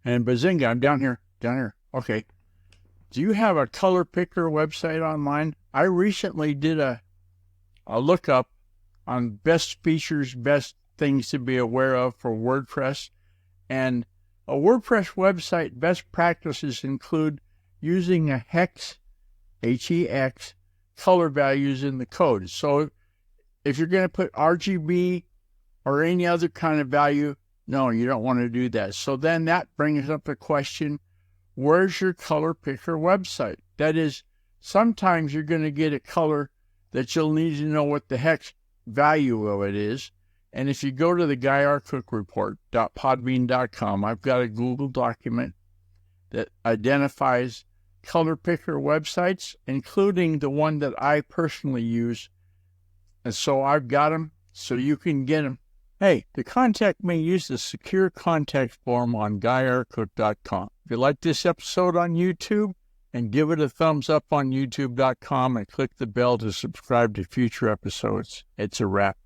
And bazinga, I'm down here. Okay. Do you have a color picker website online? I recently did a lookup on best features, best things to be aware of for WordPress. And a WordPress website best practices include using a hex, H-E-X, color values in the code. So if you're going to put RGB or any other kind of value, no, you don't want to do that. So then that brings up the question, where's your color picker website? That is, sometimes you're going to get a color that you'll need to know what the hex value of it is. And if you go to theguyrcookreport.podbean.com, I've got a Google document that identifies color picker websites, including the one that I personally use. And so I've got them so you can get them. Hey, to contact me, use the secure contact form on guyrcook.com. If you like this episode on YouTube, and give it a thumbs up on youtube.com and click the bell to subscribe to future episodes. It's a wrap.